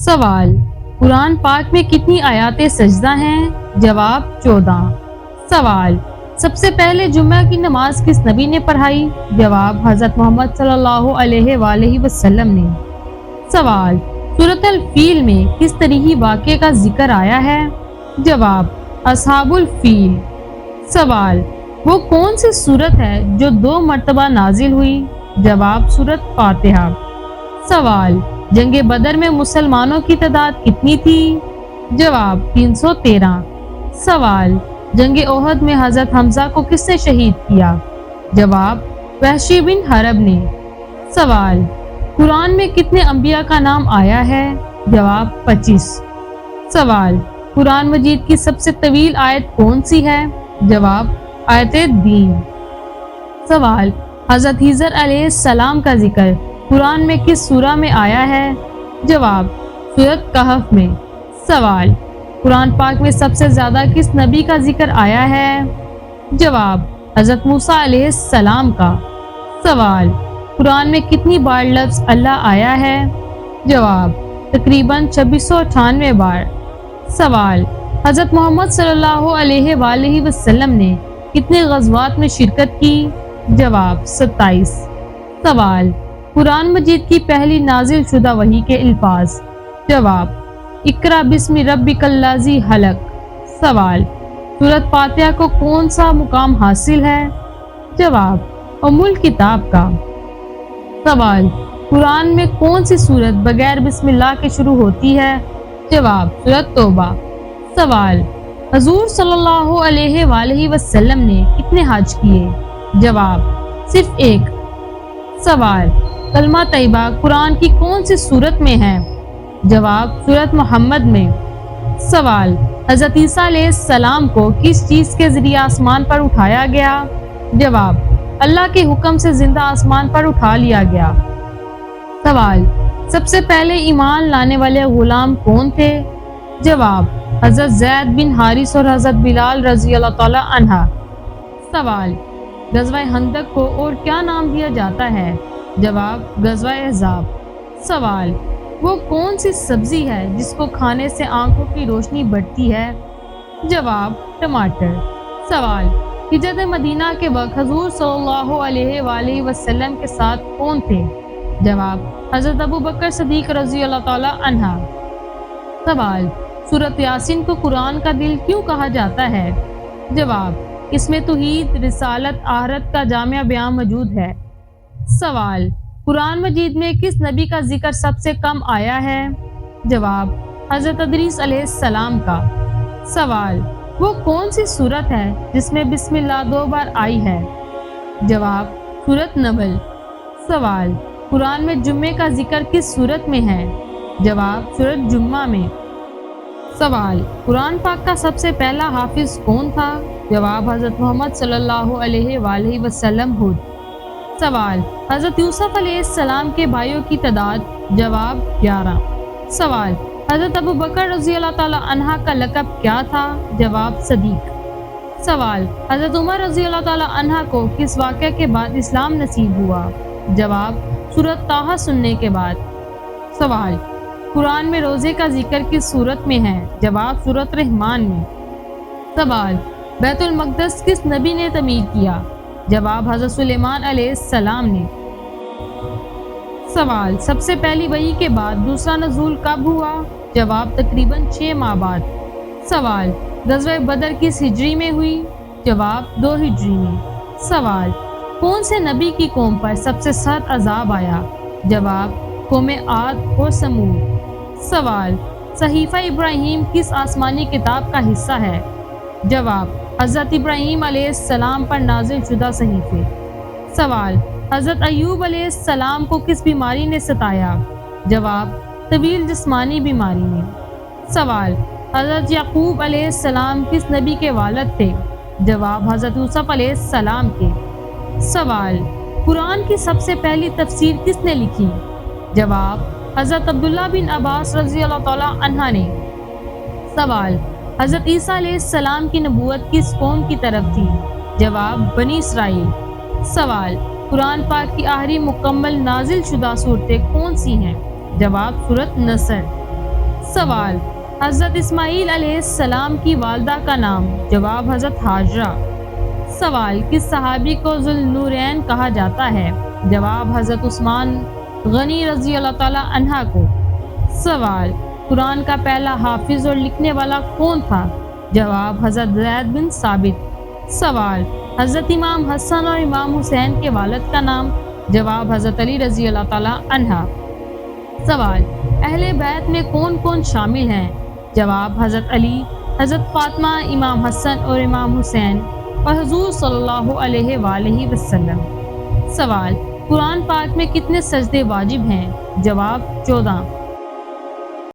سوال: قرآن پاک میں کتنی آیات سجدہ ہیں؟ جواب: 14۔ سوال: سب سے پہلے جمعہ کی نماز کس نبی نے پڑھائی؟ جواب: حضرت محمد صلی اللہ علیہ وآلہ وسلم نے۔ سوال: سورۃ الفیل میں کس تاریخی واقعے کا ذکر آیا ہے؟ جواب: اصحاب الفیل۔ سوال: وہ کون سی سورت ہے جو 2 مرتبہ نازل ہوئی؟ جواب: سورۃ فاتحہ۔ سوال: جنگ بدر میں مسلمانوں کی تعداد کتنی تھی؟ جواب: 313۔ سوال: جنگ احد میں حضرت حمزہ کو کس نے شہید کیا؟ جواب: وحشی بن حرب نے۔ سوال: قرآن میں کتنے انبیاء کا نام آیا ہے؟ جواب: 25۔ سوال: قرآن مجید کی سب سے طویل آیت کون سی ہے؟ جواب: آیت دین۔ سوال: حضرت خضر علیہ السلام کا ذکر قرآن میں کس سورہ میں آیا ہے؟ جواب: سورۃ کہف میں۔ سوال: قرآن پاک میں سب سے زیادہ کس نبی کا ذکر آیا ہے؟ جواب: حضرت موسیٰ علیہ السلام کا۔ سوال: قرآن میں کتنی بار لفظ اللہ آیا ہے؟ جواب: تقریباً 2698 بار۔ سوال: حضرت محمد صلی اللہ علیہ وآلہ وسلم نے کتنے غزوات میں شرکت کی؟ جواب: 27۔ سوال: قرآن مجید کی پہلی نازل شدہ وحی کے الفاظ؟ جواب: اقرأ بسم ربک الذی خلق۔ سوال: سورۃ فاتحہ کو کون سا مقام حاصل ہے؟ جواب: ام الکتاب کا۔ سوال: قرآن میں کون سی سورت بغیر بسم اللہ کے شروع ہوتی ہے؟ جواب: سورۃ توبہ۔ سوال: حضور صلی اللہ علیہ وآلہ وسلم نے کتنے حج کیے؟ جواب: صرف 1۔ سوال: کلمہ طیبہ قرآن کی کون سی سورت میں ہے؟ جواب: سورۃ محمد میں۔ سوال: حضرت عیسیٰ علیہ السلام کو کس چیز کے ذریعے آسمان پر اٹھایا گیا؟ جواب: اللہ کے حکم سے زندہ آسمان پر اٹھا لیا گیا۔ سوال: سب سے پہلے ایمان لانے والے غلام کون تھے؟ جواب: حضرت زید بن حارث اور حضرت بلال رضی اللہ تعالی عنہ۔ سوال: غزوہ خندق کو اور کیا نام دیا جاتا ہے؟ جواب: غزوہ احزاب۔ سوال: وہ کون سی سبزی ہے جس کو کھانے سے آنکھوں کی روشنی بڑھتی ہے؟ جواب: ٹماٹر۔ سوال: ہجرت مدینہ کے وقت حضور صلی اللہ علیہ وآلہ وسلم کے ساتھ کون تھے؟ جواب: حضرت ابوبکر صدیق رضی اللہ تعالی عنہ۔ سوال: سورۃ یاسین کو قرآن کا دل کیوں کہا جاتا ہے؟ جواب: اس میں توحید، رسالت، آخرت کا جامع بیان موجود ہے۔ سوال: قرآن مجید میں کس نبی کا ذکر سب سے کم آیا ہے؟ جواب: حضرت ادریس علیہ السلام کا۔ سوال: وہ کون سی سورت ہے جس میں بسم اللہ 2 بار آئی ہے؟ جواب: سورۃ نمل۔ سوال: قرآن میں جمعے کا ذکر کس سورت میں ہے؟ جواب: سورۃ جمعہ میں۔ سوال: قرآن پاک کا سب سے پہلا حافظ کون تھا؟ جواب: حضرت محمد صلی اللہ علیہ وآلہ وسلم خود۔ سوال: حضرت یوسف علیہ السلام کے بھائیوں کی تعداد؟ جواب: 11۔ سوال: حضرت ابوبکر رضی اللہ تعالی عنہ کا لقب کیا تھا؟ جواب: صدیق۔ سوال: حضرت عمر رضی اللہ تعالی عنہ کو کس واقعے کے بعد اسلام نصیب ہوا؟ جواب: سورۃ طٰہٰ سننے کے بعد۔ سوال: قرآن میں روزے کا ذکر کس سورت میں ہے؟ جواب: سورۃ رحمان میں۔ سوال: بیت المقدس کس نبی نے تعمیر کیا؟ جواب: حضرت سلیمان علیہ السلام نے۔ سوال: سب سے پہلی وحی کے بعد دوسرا نزول کب ہوا؟ جواب: تقریباً 6 ماہ بعد۔ سوال: غزوہ بدر کس ہجری میں ہوئی؟ جواب: 2 ہجری میں۔ سوال: کون سے نبی کی قوم پر سب سے سخت عذاب آیا؟ جواب: قوم عاد اور ثمود۔ سوال: صحیفہ ابراہیم کس آسمانی کتاب کا حصہ ہے؟ جواب: حضرت ابراہیم علیہ السلام پر نازل شدہ صحیفے۔ سوال: حضرت ایوب علیہ السلام کو کس بیماری نے ستایا؟ جواب: طویل جسمانی بیماری نے۔ سوال: حضرت یعقوب علیہ السلام کس نبی کے والد تھے؟ جواب: حضرت یوسف علیہ السلام کے۔ سوال: قرآن کی سب سے پہلی تفسیر کس نے لکھی؟ جواب: حضرت عبداللہ بن عباس رضی اللہ تعالی عنہ نے۔ سوال: حضرت عیسیٰ علیہ السلام کی نبوت کس قوم کی طرف تھی؟ جواب: بنی اسرائیل۔ سوال: قرآن پاک کی آخری مکمل نازل شدہ صورتیں کون سی ہیں؟ جواب: سورۃ نصر۔ سوال، حضرت اسماعیل علیہ السلام کی والدہ کا نام؟ جواب، حضرت ہاجرہ۔ سوال، کس صحابی کو ذو النورین کہا جاتا ہے؟ جواب، حضرت عثمان غنی رضی اللہ تعالیٰ عنہ کو۔ سوال، قرآن کا پہلا حافظ اور لکھنے والا کون تھا؟ جواب، حضرت زید بن ثابت۔ سوال، حضرت امام حسن اور امام حسین کے والد کا نام؟ جواب، حضرت علی رضی اللہ تعالیٰ عنہ۔ سوال، اہل بیت میں کون کون شامل ہیں؟ جواب، حضرت علی، حضرت فاطمہ، امام حسن اور امام حسین اور حضور صلی اللہ علیہ وآلہ وسلم۔ سوال، قرآن پاک میں کتنے سجدے واجب ہیں؟ جواب، 14۔